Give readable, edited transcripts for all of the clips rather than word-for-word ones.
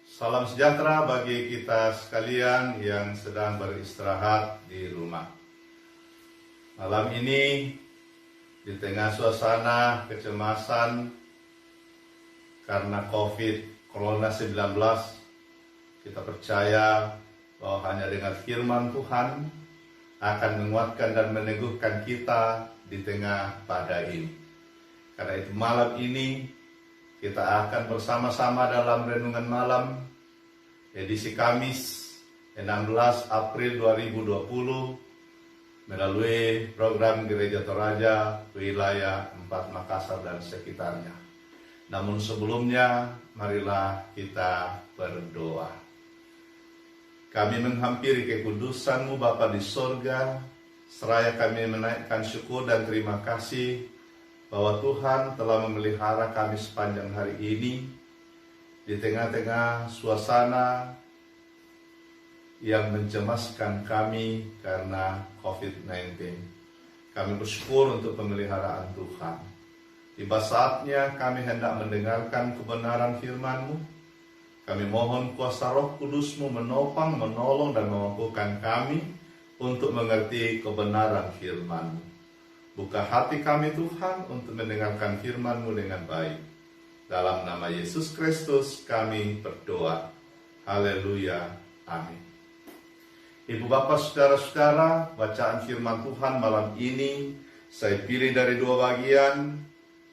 Salam sejahtera bagi kita sekalian yang sedang beristirahat di rumah. Malam ini, di tengah suasana kecemasan karena COVID-19, kita percaya bahwa hanya dengan firman Tuhan akan menguatkan dan meneguhkan kita di tengah badai ini. Karena itu malam ini kita akan bersama-sama dalam renungan malam edisi Kamis 16 April 2020 melalui program Gereja Toraja wilayah 4 Makassar dan sekitarnya. Namun sebelumnya marilah kita berdoa. Kami menghampiri kekudusan-Mu Bapa di sorga, seraya kami menaikkan syukur dan terima kasih bahwa Tuhan telah memelihara kami sepanjang hari ini di tengah-tengah suasana yang mencemaskan kami karena COVID-19. Kami bersyukur untuk pemeliharaan Tuhan. Tiba saatnya kami hendak mendengarkan kebenaran firman-Mu. Kami mohon kuasa Roh Kudus-Mu menopang, menolong, dan memampukan kami untuk mengerti kebenaran firman-Mu. Buka hati kami Tuhan untuk mendengarkan firman-Mu dengan baik. Dalam nama Yesus Kristus kami berdoa. Haleluya. Amin. Ibu bapak saudara-saudara, bacaan firman Tuhan malam ini saya pilih dari 2 bagian.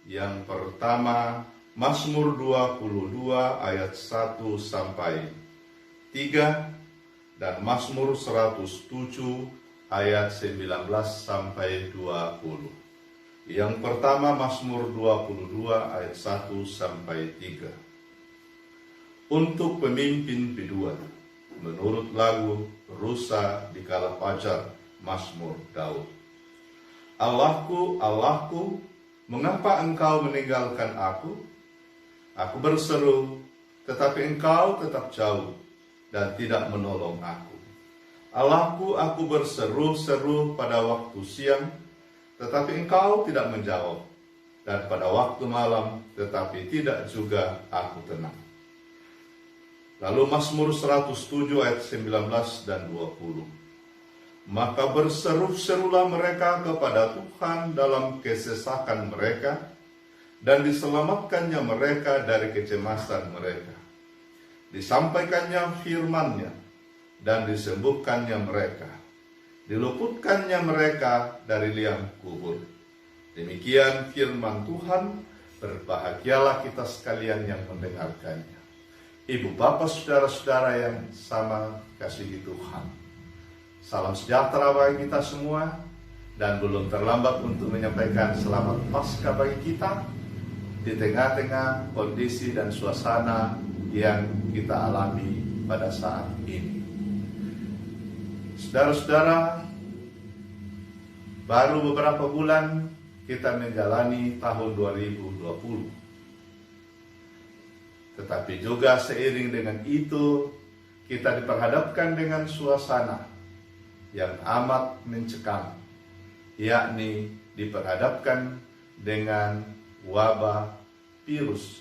Yang pertama, Mazmur 22 ayat 1 sampai 3 dan Mazmur 107 ayat 19 sampai 20. Yang pertama Mazmur 22 ayat 1 sampai 3. Untuk pemimpin biduan, menurut lagu Rusa di Kala Fajar, Mazmur Daud. Allahku, Allahku, mengapa engkau meninggalkan aku? Aku berseru, tetapi engkau tetap jauh dan tidak menolong aku. Allahku, aku berseru-seru pada waktu siang, tetapi engkau tidak menjawab. Dan pada waktu malam, tetapi tidak juga aku tenang. Lalu Mazmur 107 ayat 19 dan 20. Maka berseru-serulah mereka kepada Tuhan dalam kesesakan mereka, dan diselamatkannya mereka dari kecemasan mereka. Disampaikannya firman-Nya, dan disembuhkannya mereka, diluputkannya mereka dari liang kubur. Demikian firman Tuhan, berbahagialah kita sekalian yang mendengarkannya. Ibu bapak saudara-saudara yang sama kasihi Tuhan, salam sejahtera bagi kita semua, dan belum terlambat untuk menyampaikan selamat Paskah bagi kita di tengah-tengah kondisi dan suasana yang kita alami pada saat ini. Saudara-saudara, baru beberapa bulan kita menjalani tahun 2020. Tetapi juga seiring dengan itu, kita diperhadapkan dengan suasana yang amat mencekam, yakni diperhadapkan dengan wabah virus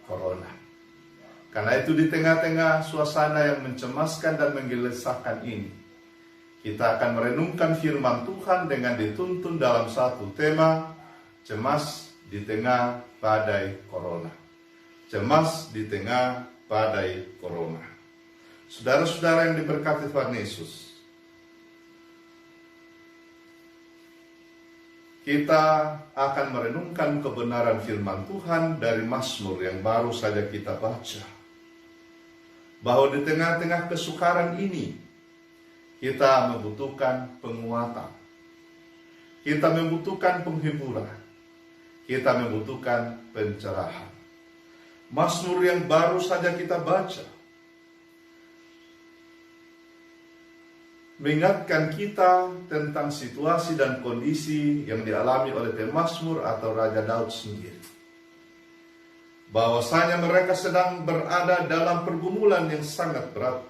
corona. Karena itu di tengah-tengah suasana yang mencemaskan dan menggelisahkan ini, kita akan merenungkan firman Tuhan dengan dituntun dalam satu tema, cemas di tengah badai corona. Cemas di tengah badai corona. Saudara-saudara yang diberkati Tuhan Yesus, kita akan merenungkan kebenaran firman Tuhan dari Mazmur yang baru saja kita baca. Bahwa di tengah-tengah kesukaran ini, kita membutuhkan penguatan, kita membutuhkan penghiburan, kita membutuhkan pencerahan. Mazmur yang baru saja kita baca mengingatkan kita tentang situasi dan kondisi yang dialami oleh pemazmur atau Raja Daud sendiri. Bahwasanya mereka sedang berada dalam pergumulan yang sangat berat.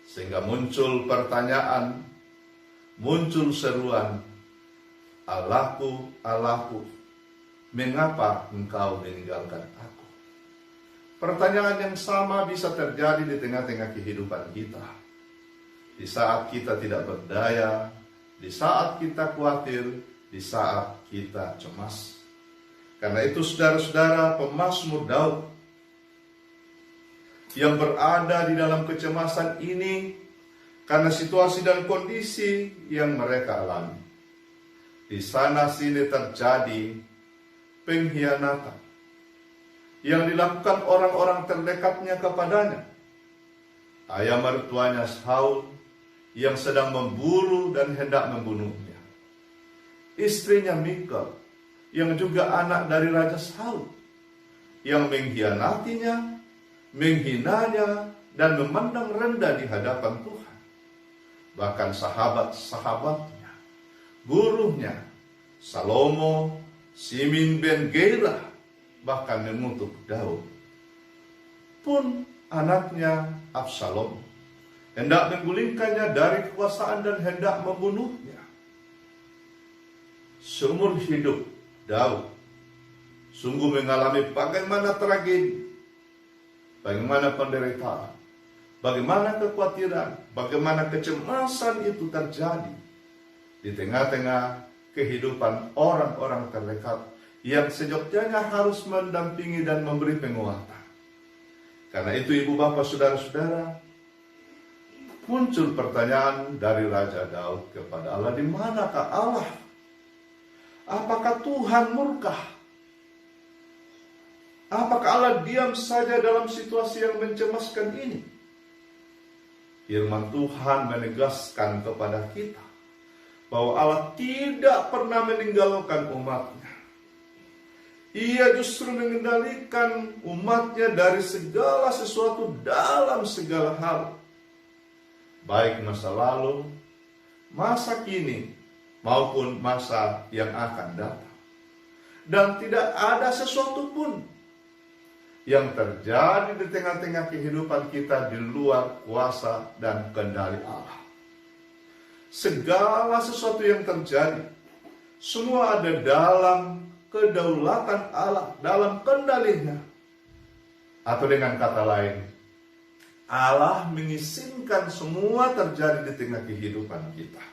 Sehingga muncul pertanyaan, muncul seruan, Allahku, Allahku, mengapa engkau meninggalkan aku? Pertanyaan yang sama bisa terjadi di tengah-tengah kehidupan kita. Di saat kita tidak berdaya, di saat kita khawatir, di saat kita cemas. Karena itu saudara-saudara, pemazmur Daud yang berada di dalam kecemasan ini karena situasi dan kondisi yang mereka alami. Di sana sini terjadi pengkhianatan yang dilakukan orang-orang terdekatnya kepadanya. Ayah mertuanya Saul yang sedang memburu dan hendak membunuhnya. Istrinya Mikal yang juga anak dari Raja Saul yang mengkhianatinya, menghinanya, dan memandang rendah di hadapan Tuhan. Bahkan sahabat-sahabatnya, gurunya, Salomo, Simin ben Gera, bahkan mengutuk Daud. Pun anaknya Absalom hendak menggulingkannya dari kekuasaan dan hendak membunuhnya. Seumur hidup Daud sungguh mengalami bagaimana tragedi, bagaimana penderitaan, bagaimana kekhawatiran, bagaimana kecemasan itu terjadi di tengah-tengah kehidupan orang-orang terdekat yang sejatinya harus mendampingi dan memberi penguatan. Karena itu ibu bapak saudara-saudara, muncul pertanyaan dari Raja Daud kepada Allah, di manakah Allah? Apakah Tuhan murka? Apakah Allah diam saja dalam situasi yang mencemaskan ini? Firman Tuhan menegaskan kepada kita bahwa Allah tidak pernah meninggalkan umatnya. Ia justru mengendalikan umatnya dari segala sesuatu dalam segala hal. Baik masa lalu, masa kini, maupun masa yang akan datang. Dan tidak ada sesuatu pun yang terjadi di tengah-tengah kehidupan kita di luar kuasa dan kendali Allah. Segala sesuatu yang terjadi, semua ada dalam kedaulatan Allah, dalam kendalinya. Atau dengan kata lain, Allah mengizinkan semua terjadi di tengah kehidupan kita.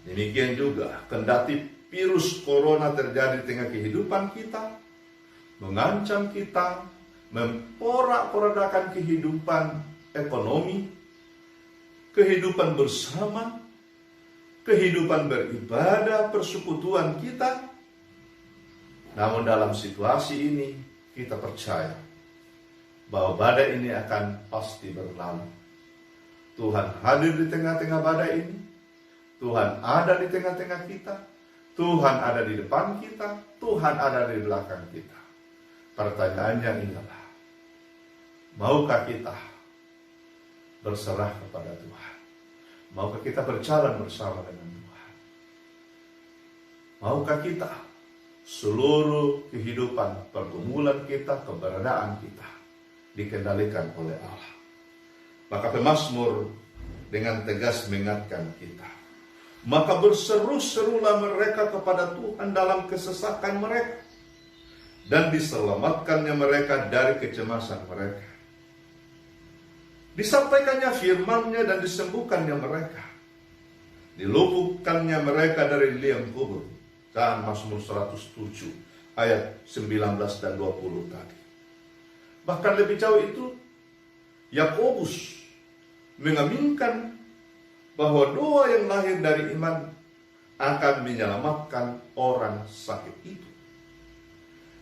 Demikian juga, kendati virus corona terjadi di tengah kehidupan kita, mengancam kita, memporak-porandakan kehidupan ekonomi, kehidupan bersama, kehidupan beribadah, persekutuan kita. Namun dalam situasi ini, kita percaya bahwa badai ini akan pasti berlalu. Tuhan hadir di tengah-tengah badai ini. Tuhan ada di tengah-tengah kita. Tuhan ada di depan kita. Tuhan ada di belakang kita. Pertanyaannya adalah, maukah kita berserah kepada Tuhan? Maukah kita berjalan bersama dengan Tuhan? Maukah kita seluruh kehidupan, pergumulan kita, keberadaan kita dikendalikan oleh Allah? Maka pemazmur dengan tegas mengingatkan kita, maka berseru-serulah mereka kepada Tuhan dalam kesesakan mereka, dan diselamatkannya mereka dari kecemasan mereka. Disampaikannya firman-Nya dan disembuhkannya mereka. Diluputkannya mereka dari liang kubur. Dan Mazmur 107 ayat 19 dan 20 tadi. Bahkan lebih jauh itu, Yakobus mengaminkan bahwa doa yang lahir dari iman akan menyelamatkan orang sakit itu.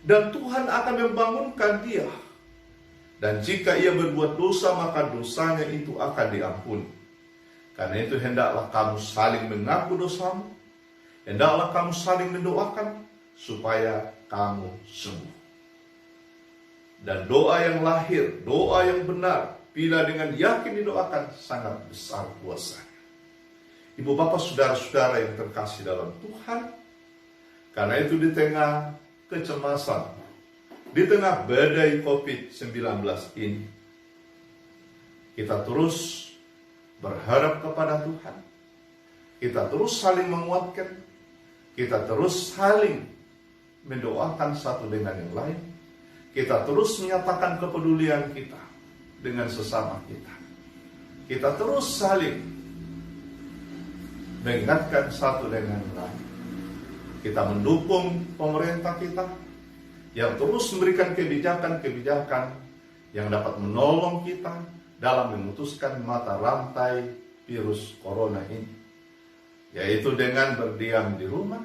Dan Tuhan akan membangunkan dia. Dan jika ia berbuat dosa, maka dosanya itu akan diampuni. Karena itu hendaklah kamu saling mengaku dosamu. Hendaklah kamu saling mendoakan supaya kamu sembuh. Dan doa yang lahir, doa yang benar, bila dengan yakin didoakan, sangat besar kuasanya. Ibu bapak saudara-saudara yang terkasih dalam Tuhan, karena itu di tengah kecemasan, di tengah badai COVID-19 ini, kita terus berharap kepada Tuhan. Kita terus saling menguatkan. Kita terus saling mendoakan satu dengan yang lain. Kita terus menyatakan kepedulian kita dengan sesama kita. Kita terus saling mengingatkan satu dengan lain. Kita mendukung pemerintah kita yang terus memberikan kebijakan-kebijakan yang dapat menolong kita dalam memutuskan mata rantai virus corona ini, yaitu dengan berdiam di rumah,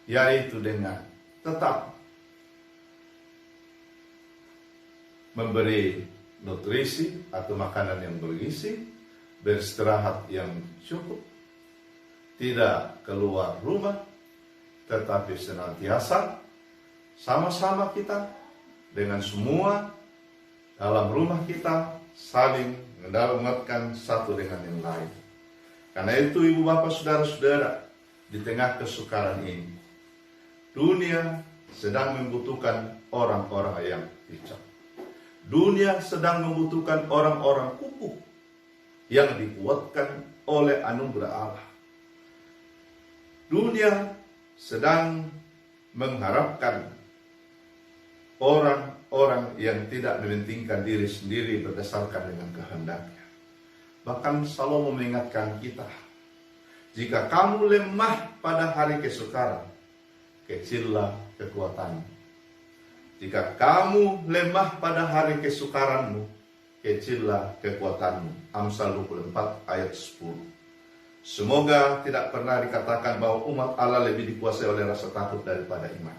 yaitu dengan tetap memberi nutrisi atau makanan yang bergizi, beristirahat yang cukup, tidak keluar rumah, tetapi senantiasa sama-sama kita dengan semua dalam rumah kita saling menguatkan satu dengan yang lain. Karena itu ibu bapak saudara-saudara, di tengah kesukaran ini, dunia sedang membutuhkan orang-orang yang bijak. Dunia sedang membutuhkan orang-orang kukuh yang dikuatkan oleh anugerah Allah. Dunia sedang mengharapkan orang-orang yang tidak mementingkan diri sendiri berdasarkan dengan kehendaknya. Bahkan Salomo mengingatkan kita, jika kamu lemah pada hari kesukaran, kecillah kekuatanmu. Jika kamu lemah pada hari kesukaranmu, kecillah kekuatanmu. Amsal 24 ayat 10. Semoga tidak pernah dikatakan bahwa umat Allah lebih dikuasai oleh rasa takut daripada iman.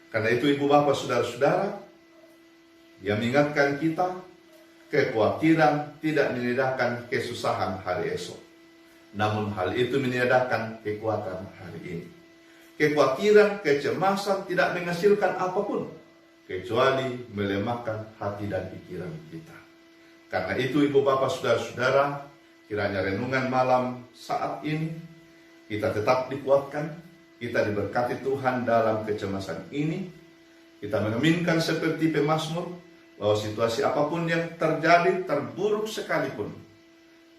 Karena itu ibu bapak saudara-saudara, yang mengingatkan kita, kekhawatiran tidak meniadakan kesusahan hari esok. Namun hal itu meniadakan kekuatan hari ini. Kekhawatiran, kecemasan tidak menghasilkan apapun, kecuali melemahkan hati dan pikiran kita. Karena itu ibu bapak saudara-saudara, kiranya renungan malam saat ini, kita tetap dikuatkan, kita diberkati Tuhan dalam kecemasan ini. Kita mengaminkan seperti pemazmur, bahwa situasi apapun yang terjadi, terburuk sekalipun,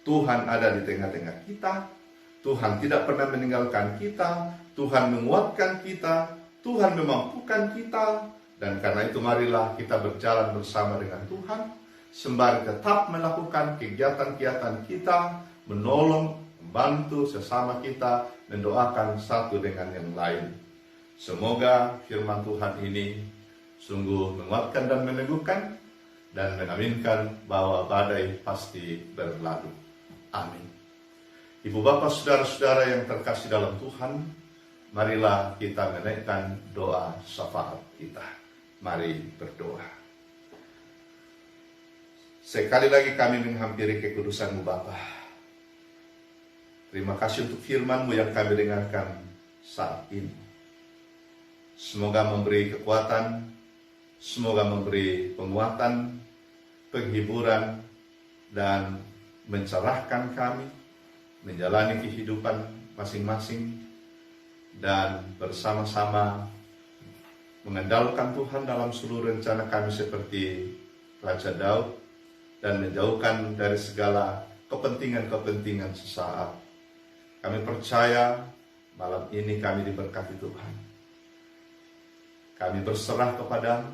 Tuhan ada di tengah-tengah kita. Tuhan tidak pernah meninggalkan kita. Tuhan menguatkan kita, Tuhan memampukan kita, dan karena itu marilah kita berjalan bersama dengan Tuhan, sembari tetap melakukan kegiatan-kegiatan kita, menolong, membantu sesama kita, mendoakan satu dengan yang lain. Semoga firman Tuhan ini sungguh menguatkan dan meneguhkan, dan mengaminkan bahwa badai pasti berlalu. Amin. Ibu bapak saudara-saudara yang terkasih dalam Tuhan, marilah kita menaikkan doa syafaat kita. Mari berdoa. Sekali lagi kami menghampiri kekudusan-Mu Bapa. Terima kasih untuk firman-Mu yang kami dengarkan saat ini. Semoga memberi kekuatan, semoga memberi penguatan, penghiburan, dan mencerahkan kami menjalani kehidupan masing-masing, dan bersama-sama mengandalkan Tuhan dalam seluruh rencana kami seperti Raja Daud, dan menjauhkan dari segala kepentingan-kepentingan sesaat. Kami percaya malam ini kami diberkati Tuhan. Kami berserah kepada-Mu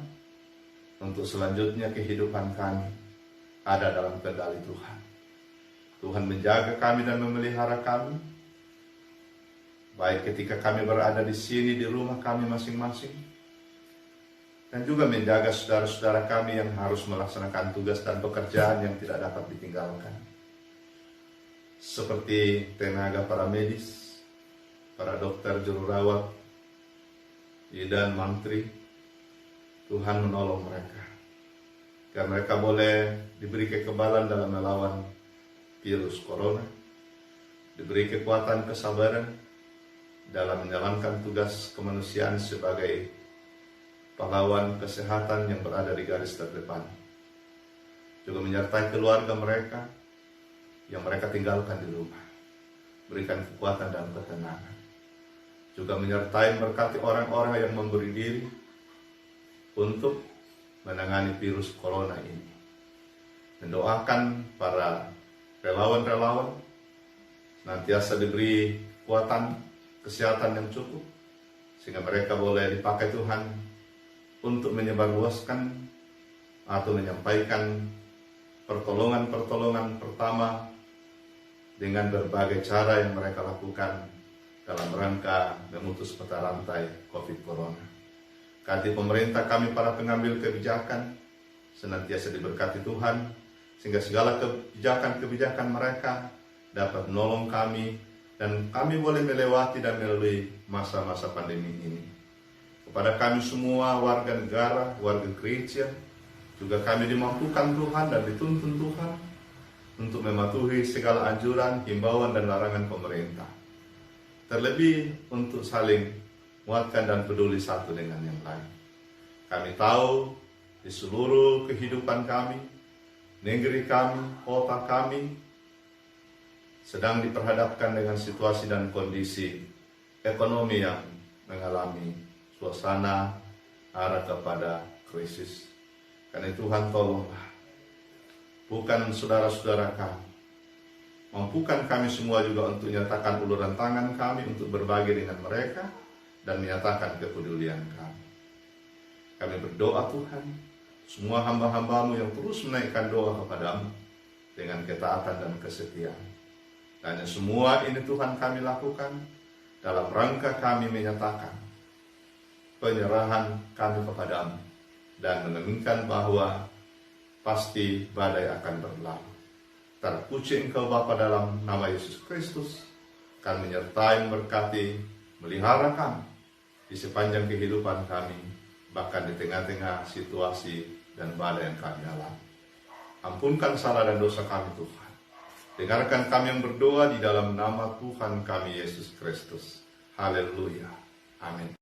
untuk selanjutnya kehidupan kami ada dalam kendali Tuhan. Tuhan menjaga kami dan memelihara kami, baik ketika kami berada di sini, di rumah kami masing-masing, dan juga menjaga saudara-saudara kami yang harus melaksanakan tugas dan pekerjaan yang tidak dapat ditinggalkan. Seperti tenaga para medis, para dokter, juru rawat, dan mantri, Tuhan menolong mereka, agar mereka boleh diberi kekebalan dalam melawan virus corona, diberi kekuatan kesabaran dalam menjalankan tugas kemanusiaan sebagai pahlawan kesehatan yang berada di garis terdepan. Juga menyertai keluarga mereka yang mereka tinggalkan di rumah. Berikan kekuatan dan ketenangan. Juga menyertai berkati orang-orang yang memberi diri untuk menangani virus corona ini. Mendoakan para relawan-relawan senantiasa diberi kekuatan kesehatan yang cukup, sehingga mereka boleh dipakai Tuhan untuk menyebarluaskan atau menyampaikan pertolongan-pertolongan pertama dengan berbagai cara yang mereka lakukan dalam rangka memutus mata rantai COVID Corona. Kati pemerintah kami para pengambil kebijakan senantiasa diberkati Tuhan, sehingga segala kebijakan-kebijakan mereka dapat menolong kami dan kami boleh melewati dan melalui masa-masa pandemi ini. Kepada kami semua warga negara, warga gereja, juga kami dimampukan Tuhan dan dituntun Tuhan untuk mematuhi segala anjuran, himbauan dan larangan pemerintah. Terlebih untuk saling menguatkan dan peduli satu dengan yang lain. Kami tahu di seluruh kehidupan kami, negeri kami, kota kami sedang diperhadapkan dengan situasi dan kondisi ekonomi yang mengalami suasana arah kepada krisis. Karena Tuhan tolonglah, bukan saudara-saudara kami, mampukan kami semua juga untuk menyatakan uluran tangan kami untuk berbagi dengan mereka dan menyatakan kepedulian kami. Kami berdoa Tuhan, semua hamba-hambamu yang terus menaikkan doa kepadamu dengan ketaatan dan kesetiaan. Dan semua ini Tuhan kami lakukan dalam rangka kami menyatakan penyerahan kami kepadamu dan menginginkan bahwa pasti badai akan berlalu. Terpuji Engkau Bapa dalam nama Yesus Kristus, akan menyertai, memberkati, melihara kami di sepanjang kehidupan kami, bahkan di tengah-tengah situasi dan badai yang kami alami. Ampunkan salah dan dosa kami Tuhan. Dengarkan kami yang berdoa di dalam nama Tuhan kami Yesus Kristus. Haleluya. Amin.